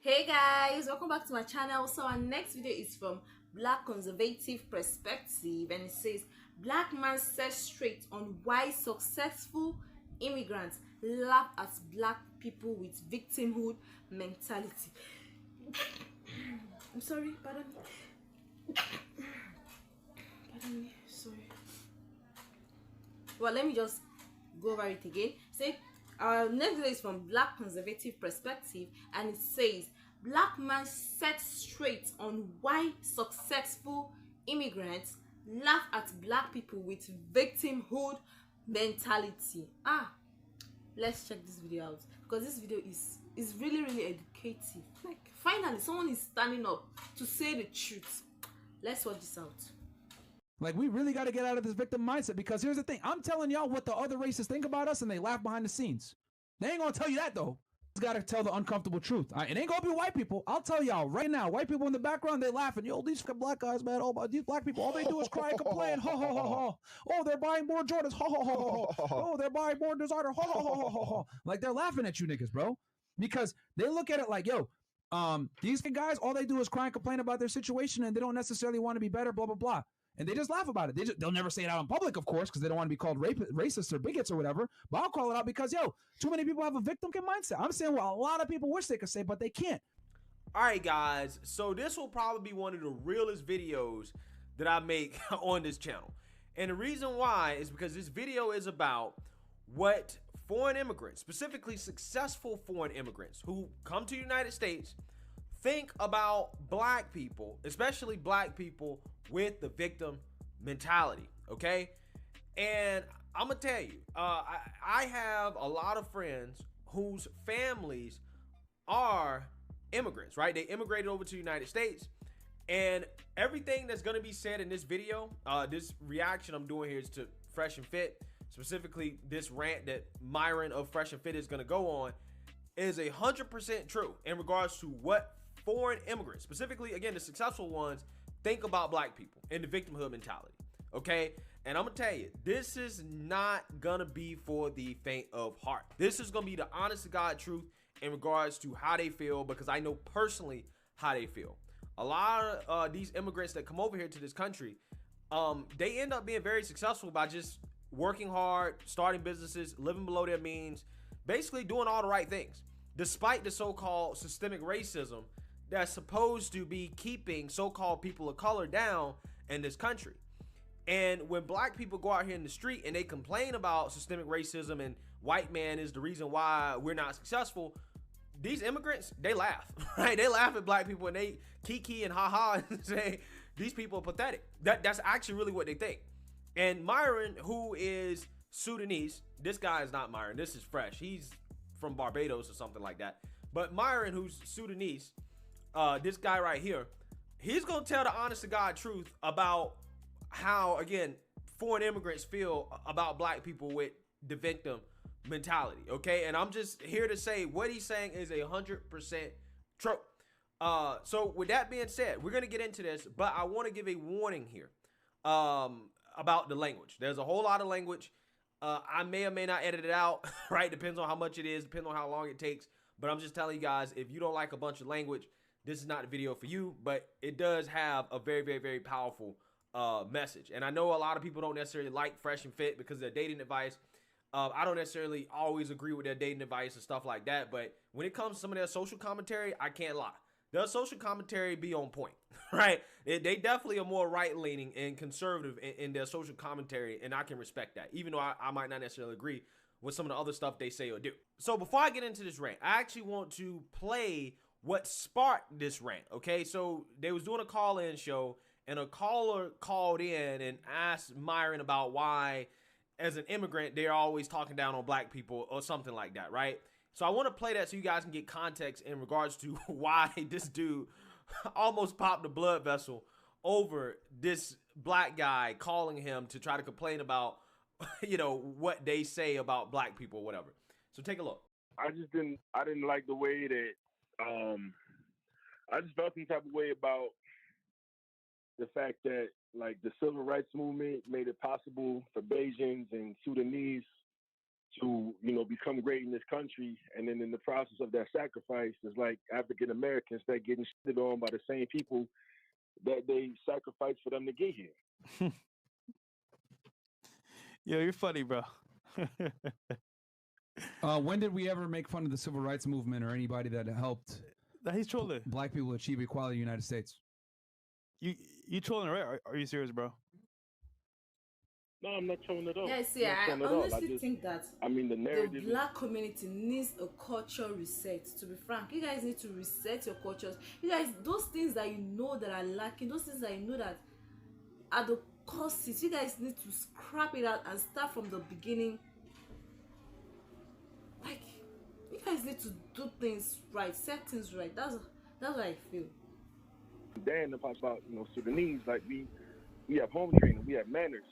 Hey guys, welcome back to my channel. So our next video is from Black Conservative Perspective, and it says Black man says straight on why successful immigrants laugh at black people with victimhood mentality. I'm sorry, pardon me. Pardon me, sorry. Well, let me just go over it again. Say our next video is from Black Conservative Perspective, and it says Black man set straight on why successful immigrants laugh at black people with victimhood mentality. Let's check this video out, because this video is really educative. Like, finally someone is standing up to say the truth. Let's watch this out. Like, we really got to get out of this victim mindset, because here's the thing. I'm telling y'all what the other races think about us, and they laugh behind the scenes. They ain't going to tell you that, though. You got to tell the uncomfortable truth. It ain't going to be white people. I'll tell y'all right now. White people in the background, they laughing. Yo, these black guys, man. Oh, these black people, all they do is cry and complain. Ho, ho, ho, ho. Oh, they're buying more Jordans. Ho, ho, ho, ho, ho. Oh, they're buying more designer. Ho, ho, ho, ho, ho, ho. Like, they're laughing at you niggas, bro. Because they look at it like, yo, these guys, all they do is cry and complain about their situation, and they don't necessarily want to be better, blah, blah, blah. And they just laugh about it. They'll never say it out in public, of course, because they don't want to be called racists or bigots or whatever. But I'll call it out because, yo, too many people have a victim mindset. I'm saying what a lot of people wish they could say, but they can't. All right, guys. So this will probably be one of the realest videos that I make on this channel. And the reason why is because this video is about what foreign immigrants, specifically successful foreign immigrants who come to the United States, think about black people, especially black people with the victim mentality, okay? And I'm gonna tell you, I have a lot of friends whose families are immigrants, right? They immigrated over to the United States, and everything that's gonna be said in this video, this reaction I'm doing here is to Fresh and Fit, specifically this rant that Myron of Fresh and Fit is gonna go on, is 100% true in regards to what foreign immigrants, specifically, again, the successful ones, think about black people and the victimhood mentality, okay? And I'm gonna tell you, this is not gonna be for the faint of heart. This is gonna be the honest to God truth in regards to how they feel, because I know personally how they feel. A lot of these immigrants that come over here to this country, they end up being very successful by just working hard, starting businesses, living below their means, basically doing all the right things, despite the so-called systemic racism that's supposed to be keeping so-called people of color down in this country. And when black people go out here in the street and they complain about systemic racism and white man is the reason why we're not successful, these immigrants, they laugh, right? They laugh at black people and they kiki and haha and say these people are pathetic. That's actually really what they think. And Myron, who is Sudanese, this guy is not Myron, this is Fresh. He's from Barbados or something like that. But Myron, who's Sudanese, this guy right here, he's gonna tell the honest to God truth about how, again, foreign immigrants feel about black people with the victim mentality, okay? And I'm just here to say what he's saying is 100% true. So with that being said, we're gonna get into this, but I want to give a warning here about the language. There's a whole lot of language. I may or may not edit it out, right? Depends on how much it is, depends on how long it takes. But I'm just telling you guys, if you don't like a bunch of language, this is not the video for you. But it does have a very powerful message. And I know a lot of people don't necessarily like Fresh and Fit because of their dating advice. I don't necessarily always agree with their dating advice and stuff like that. But when it comes to some of their social commentary, I can't lie. Their social commentary be on point, right? They definitely are more right-leaning and conservative in their social commentary, and I can respect that, even though I might not necessarily agree with some of the other stuff they say or do. So before I get into this rant, I actually want to play what sparked this rant, okay? So they was doing a call-in show, and a caller called in and asked Myron about why, as an immigrant, they're always talking down on black people or something like that, right? So I want to play that so you guys can get context in regards to why this dude almost popped a blood vessel over this black guy calling him to try to complain about, you know, what they say about black people or whatever. So take a look. I didn't like the way that, I just felt some type of way about the fact that, like, the civil rights movement made it possible for Bajans and Sudanese to, you know, become great in this country, and then in the process of that sacrifice, it's like African Americans that getting shitted on by the same people that they sacrificed for them to get here. Yo, you're funny, bro. When did we ever make fun of the civil rights movement or anybody that helped Nah, he's trolling. black people achieve equality in the United States? You trolling, right? Are you serious, bro? No, I'm not trolling at all. Yeah, see, I'm not I trolling at all. honestly think that I mean, the the narrative. black community needs a culture reset. To be frank, you guys need to reset your cultures. You guys, those things that you know that are lacking, those things that you know that are the causes, you guys need to scrap it out and start from the beginning. Like, you guys need to do things right, set things right. That's what I feel. Dan talks about, you know, Sudanese, like we have home training, we have manners.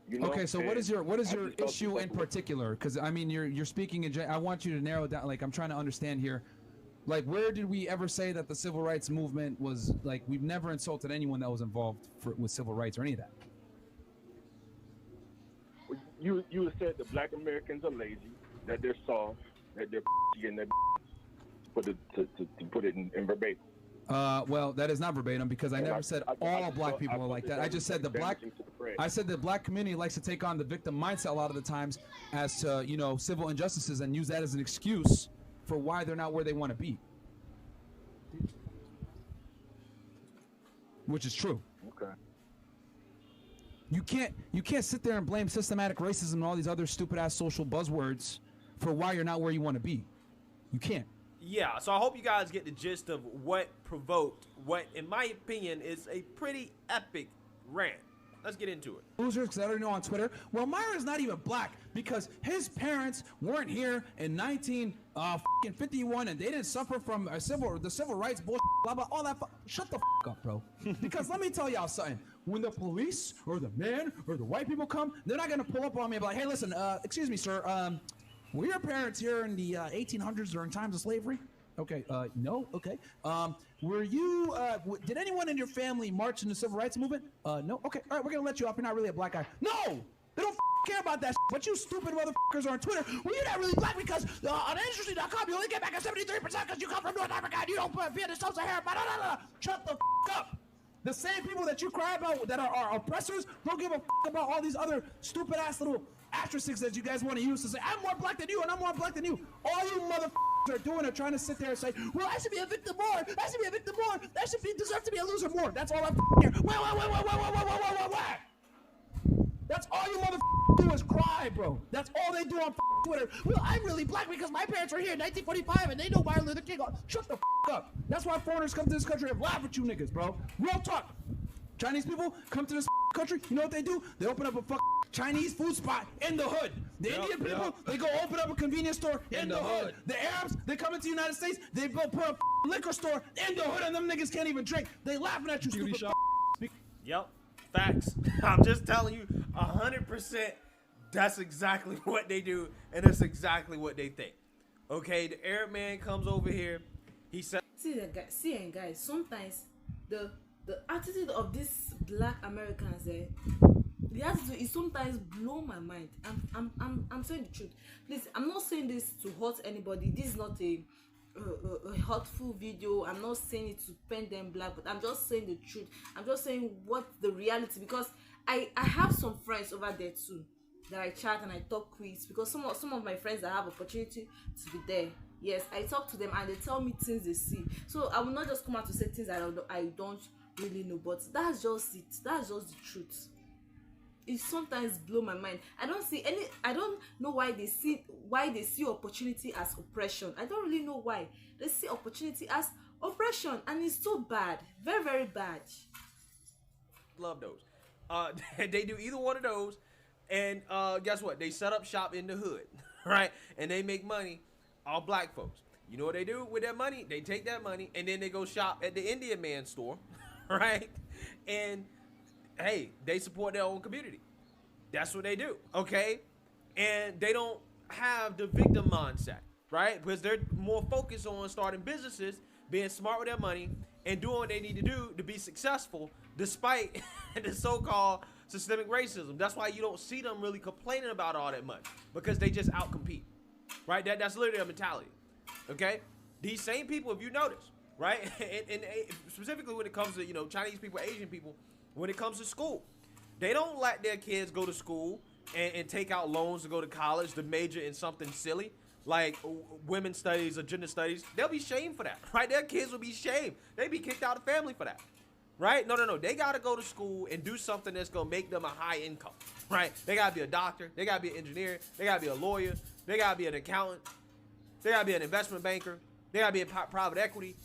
You know? Okay, so what is your I just felt issue in like- particular? Because I mean, you're speaking in. I want you to narrow it down. Like, I'm trying to understand here. Like, where did we ever say that the civil rights movement was like? We've never insulted anyone that was involved with civil rights or any of that. You said that black Americans are lazy, that they're soft, that they're and that to put it in verbatim. Well, that is not verbatim because I And never said all black people are like that. I just said the black. I said the black community likes to take on the victim mindset a lot of the times as to, you know, civil injustices and use that as an excuse for why they're not where they want to be. Which is true. Okay. You can't sit there and blame systematic racism and all these other stupid ass social buzzwords for why you're not where you want to be. You can't. Yeah, so I hope you guys get the gist of what provoked what, in my opinion, is a pretty epic rant. Let's get into it. Losers, because I already know on Twitter. Well, Myra's not even black because his parents weren't here in 1951 and they didn't suffer from the civil rights bullshit, blah blah, all that. Shut the up, bro. Because let me tell y'all something. When the police or the men or the white people come, they're not gonna pull up on me and be like, "Hey, listen, excuse me, sir. Were your parents here in the 1800s during times of slavery?" Okay, no, okay. Were you, did anyone in your family march in the civil rights movement? No, okay, all right, we're gonna let you off. You're not really a black guy. No! They don't care about that but you stupid motherfuckers are on Twitter. Well, you're not really black because on Ancestry.com you only get back at 73% because you come from North Africa and you don't fear the sub-Saharan. Shut the up! The same people that you cry about that are our oppressors don't give a about all these other stupid ass little asterisks that you guys want to use to say, I'm more black than you and I'm more black than you. All you motherfuckers are doing are trying to sit there and say, well, I should be a victim more. I should be a victim more. I should be deserve to be a loser more. That's all I hear. Wait. That's all you motherfuckers do is cry, bro. That's all they do on Twitter. Well, I'm really black because my parents were here in 1945 and they know Martin Luther King. Shut the up. That's why foreigners come to this country and laugh at you niggas, bro. Real talk. Chinese people come to this country, you know what they do? They open up a Chinese food spot in the hood. The Indian people, they go open up a convenience store in the hood. The Arabs, they come into the United States, they go put a liquor store in the hood and them niggas can't even drink. They laughing at you, stupid Yep, facts. I'm just telling you, 100%, that's exactly what they do, and that's exactly what they think. Okay, the Arab man comes over here, he said... See, guys, sometimes the attitude of these black Americans, the attitude is sometimes blow my mind. I'm saying the truth. Please, I'm not saying this to hurt anybody. This is not a hurtful video. I'm not saying it to paint them black, but I'm just saying the truth. I'm just saying what the reality, because I have some friends over there too that I chat and I talk with, because some of my friends that have opportunity to be there, yes, I talk to them and they tell me things they see. So I will not just come out to say things I don't really know, but that's just it. That's just the truth. It sometimes blow my mind. I don't know why they see opportunity as oppression. I don't really know why they see opportunity as oppression, and it's so bad, very, very bad. Love those. They do either one of those, and guess what? They set up shop in the hood, right? And they make money, all black folks. You know what they do with that money? They take that money and then they go shop at the Indian man store, right? And hey, they support their own community. That's what they do, okay? And they don't have the victim mindset, right? Because they're more focused on starting businesses, being smart with their money, and doing what they need to do to be successful, despite the so-called systemic racism. That's why you don't see them really complaining about all that much, because they just outcompete, right? That's literally their mentality, okay? These same people, if you notice, right, and specifically when it comes to, you know, Chinese people, Asian people, when it comes to school, they don't let their kids go to school and take out loans to go to college to major in something silly like women's studies or gender studies. They'll be shamed for that, right? Their kids will be shamed. They'd be kicked out of the family for that, right? No. They got to go to school and do something that's going to make them a high income, right? They got to be a doctor. They got to be an engineer. They got to be a lawyer. They got to be an accountant. They got to be an investment banker. They got to be in private equity.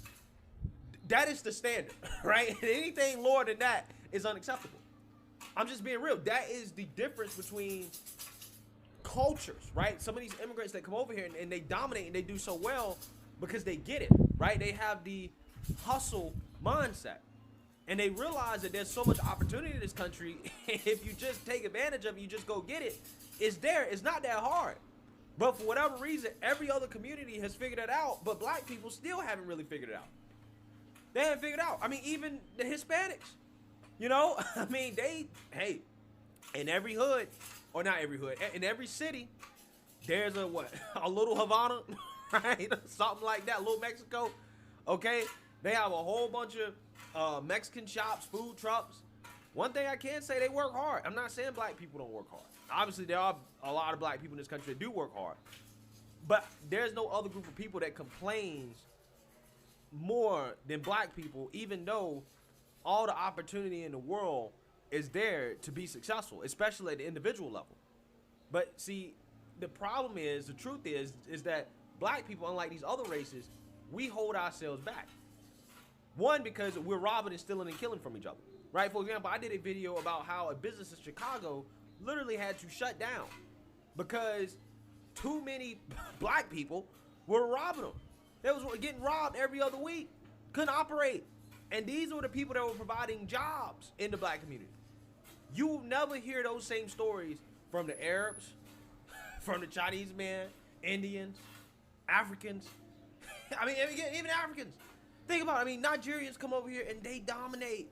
That is the standard, right? And anything lower than that is unacceptable. I'm just being real. That is the difference between cultures, right? Some of these immigrants that come over here and they dominate and they do so well because they get it, right? They have the hustle mindset. And they realize that there's so much opportunity in this country. If you just take advantage of it, you just go get it. It's there. It's not that hard. But for whatever reason, every other community has figured it out, but black people still haven't really figured it out. They haven't figured it out. I mean, even the Hispanics, you know, I mean, hey, in every hood, or not every hood, in every city, there's a little Havana, right? Something like that, little Mexico, okay? They have a whole bunch of Mexican shops, food trucks. One thing I can say, they work hard. I'm not saying black people don't work hard. Obviously, there are a lot of black people in this country that do work hard. But there's no other group of people that complains more than black people, even though all the opportunity in the world is there to be successful, especially at the individual level. But see, the problem is, the truth is that black people, unlike these other races, we hold ourselves back. One, because we're robbing and stealing and killing from each other, right? For example, I did a video about how a business in Chicago literally had to shut down because too many black people were robbing them. They was getting robbed every other week, couldn't operate. And these were the people that were providing jobs in the black community. You will never hear those same stories from the Arabs, from the Chinese men, Indians, Africans. I mean, even Africans. Think about it. I mean, Nigerians come over here and they dominate,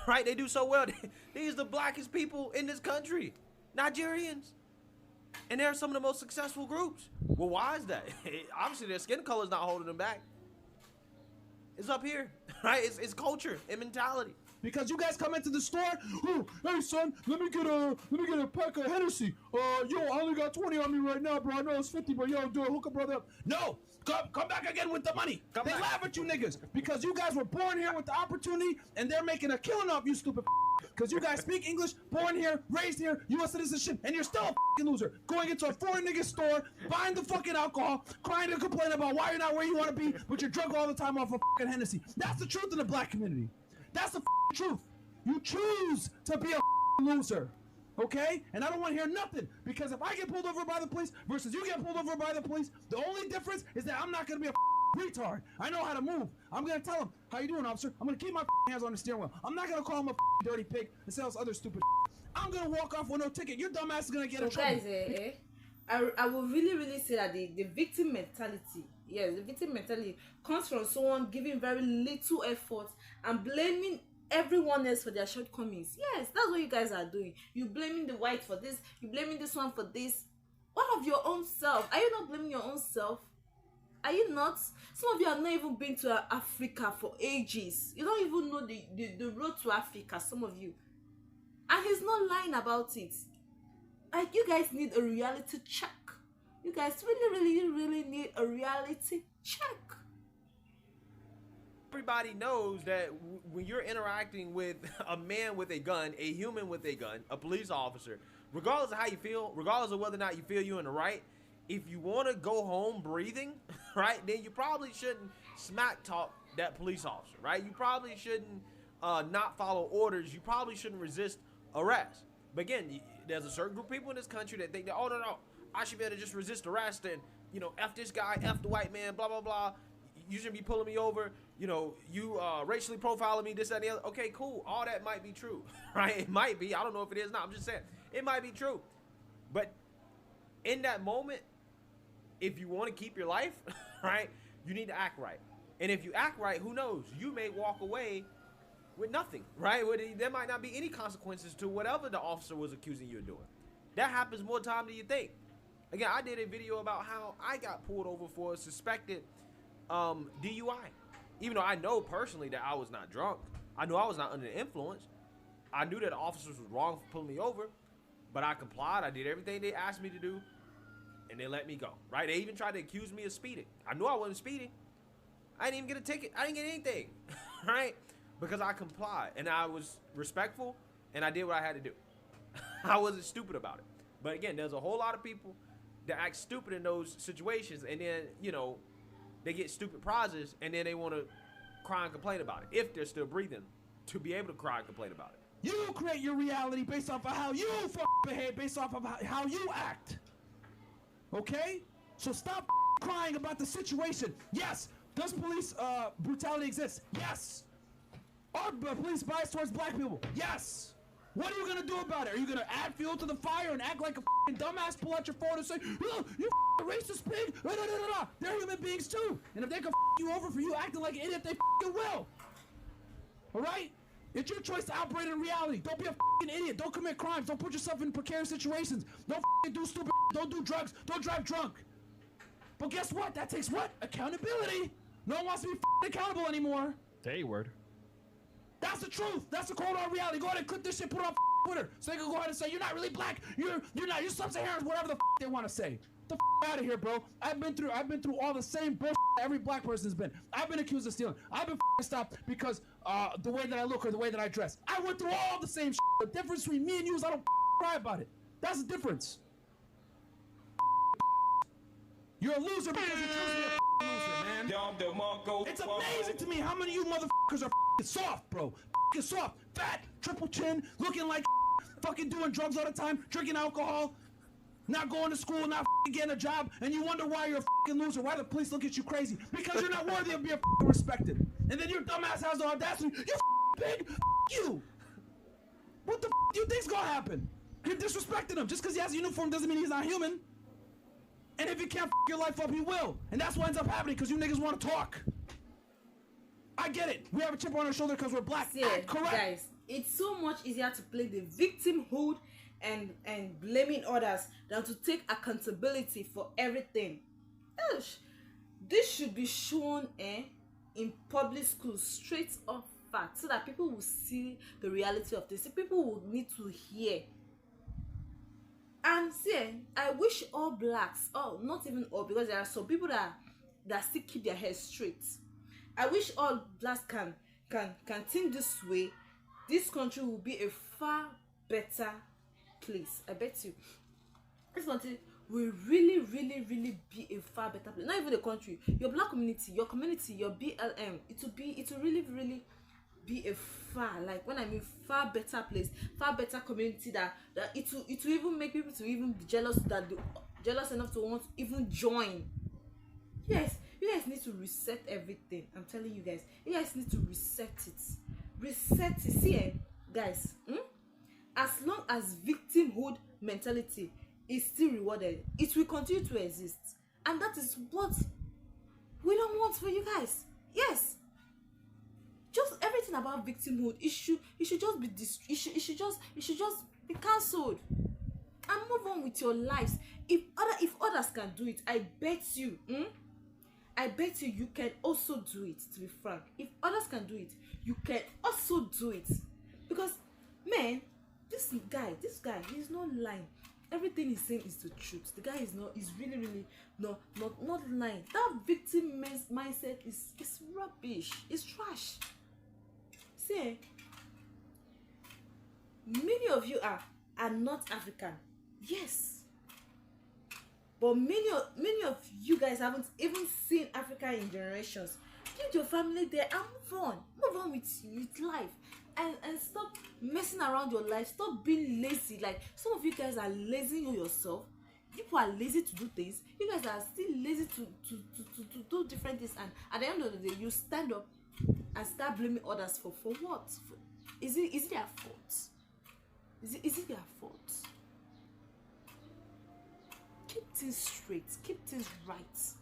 right? They do so well. These are the blackest people in this country, Nigerians. And they're some of the most successful groups. Well, why is that? Obviously, their skin color is not holding them back. It's up here, right? It's culture and mentality. Because you guys come into the store, oh, hey son, let me get a pack of Hennessy. Yo, I only got 20 on me right now, bro. I know it's 50, but yo, do it, hook a brother up. No, come back again with the money. They laugh at you niggas because you guys were born here with the opportunity, and they're making a killing off you, stupid. Because you guys speak English, born here, raised here, U.S. citizenship, and you're still a loser. Going into a foreign nigga store, buying the fucking alcohol, crying and complaining about why you're not where you want to be, but you're drunk all the time off of fucking Hennessy. That's the truth in the black community. That's the truth. You choose to be a loser, okay? And I don't want to hear nothing, because if I get pulled over by the police versus you get pulled over by the police, the only difference is that I'm not going to be a retard. I know how to move. I'm going to tell him, how you doing, officer? I'm going to keep my hands on the steering wheel. I'm not going to call him a dirty pig and say all this other stupid I'm going to walk off with no ticket. Your dumb ass is going to get in trouble. Guys, I will really say that the victim mentality, yes, the victim mentality comes from someone giving very little effort and blaming everyone else for their shortcomings. Yes, that's what you guys are doing. You blaming the white for this, you blaming this one for this. What of your own self? Are you not blaming your own self? Are you not? Some of you have not even been to Africa for ages. You don't even know the road to Africa, some of you. And he's not lying about it. Like, you guys need a reality check. You guys really need a reality check. Everybody knows that when you're interacting with a man with a gun, a human with a gun, a police officer, regardless of how you feel, regardless of whether or not you feel you're in the right, if you want to go home breathing, right, then you probably shouldn't smack talk that police officer, right? You probably shouldn't not follow orders. You probably shouldn't resist arrest. But again, there's a certain group of people in this country that think that, oh, no, I should be able to just resist arrest and, you know, F this guy, F the white man, blah, blah, blah. You shouldn't be pulling me over. You know, you racially profiling me, this, that, and the other. Okay, cool. All that might be true, right? It might be. I don't know if it is not. I'm just saying. It might be true. But in that moment, if you want to keep your life, right, you need to act right. And if you act right, who knows? You may walk away with nothing, right? There might not be any consequences to whatever the officer was accusing you of doing. That happens more time than you think. Again, I did a video about how I got pulled over for a suspected DUI. Even though I know personally that I was not drunk. I knew I was not under the influence. I knew that the officers was wrong for pulling me over, but I complied. I did everything they asked me to do, and they let me go, right? They even tried to accuse me of speeding. I knew I wasn't speeding. I didn't even get a ticket. I didn't get anything, right? Because I complied, and I was respectful, and I did what I had to do. I wasn't stupid about it. But again, there's a whole lot of people that act stupid in those situations, and then, you know, they get stupid prizes, and then they want to cry and complain about it, if they're still breathing, to be able to cry and complain about it. You create your reality based off of how you behave, based off of how you act. Okay? So stop crying about the situation. Yes, does police brutality exist? Yes. Are police bias towards black people? Yes. What are you gonna do about it? Are you gonna add fuel to the fire and act like a dumbass, pull out your phone and say, oh, you racist pig? They're human beings too. And if they can you over for you acting like an idiot, they will. All right? It's your choice to operate in reality. Don't be a idiot. Don't commit crimes. Don't put yourself in precarious situations. Don't do stupid. Don't do drugs. Don't drive drunk. But guess what? That takes what? Accountability. No one wants to be accountable anymore. Hey, word. That's the truth. That's the cold hard reality. Go ahead and clip this shit, put it on Twitter, so they can go ahead and say you're not really black. You're not. You're sub-Saharans. Whatever the they want to say. Get the out of here, bro. I've been through all the same bullshit every black person's been. I've been accused of stealing. I've been stopped because the way that I look or the way that I dress. I went through all the same shit. The difference between me and you is I don't cry about it. That's the difference. You're a loser because you choose to be a loser, man. It's amazing to me how many of you motherfuckers are soft, bro. Soft, fat, triple chin, looking like fucking doing drugs all the time, drinking alcohol, not going to school, not getting a job, and you wonder why you're a loser, why the police look at you crazy, because you're not worthy of being respected. And then your dumbass has the audacity, you pig, you. What the do you think's gonna happen? You're disrespecting him. Just because he has a uniform doesn't mean he's not human. And if he can't your life up, he will. And that's what ends up happening because you niggas want to talk. I get it. We have a chip on our shoulder because we're black. Yeah, correct. Guys, it's so much easier to play the victimhood and blaming others than to take accountability for everything. Gosh, this should be shown in public schools straight off fact, so that people will see the reality of this. People will need to hear. And see, I wish all blacks, not even all, because there are some people that still keep their head straight. I wish all blacks can think this way. This country will be a far better place. I bet you. This country will really, really, really be a far better place. Not even the country. Your black community, your BLM, it will really, really be a far, like when I mean far better place, far better community that it will even make people to even be jealous, jealous enough to want to even join. Yes, you guys need to reset everything. I'm telling you guys, you guys need to reset it. See, guys, as long as victimhood mentality is still rewarded, it will continue to exist, and that is what we don't want for you guys. Yes. Just everything about victimhood, it should just be it should just be cancelled and move on with your lives. If others can do it, I bet you you can also do it. To be frank, if others can do it, you can also do it. Because man, this guy, he's not lying. Everything he's saying is the truth. The guy is really not lying. That victim mindset is rubbish. It's trash. See, many of you are not African, yes, but many of you guys haven't even seen Africa in generations. Leave your family there and move on with life, and stop messing around your life. Stop being lazy. Like some of you guys are lazy on yourself. People are lazy to do things. You guys are still lazy to do different things, and at the end of the day, you stand up and start blaming others for what? Is it their fault? Is it their fault? Keep things straight, keep things right,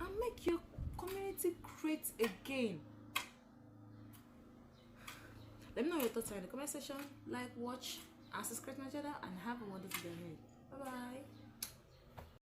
and make your community great again. Let me know your thoughts in the comment section. Like, watch, and subscribe to my channel, and have a wonderful day ahead. Bye bye.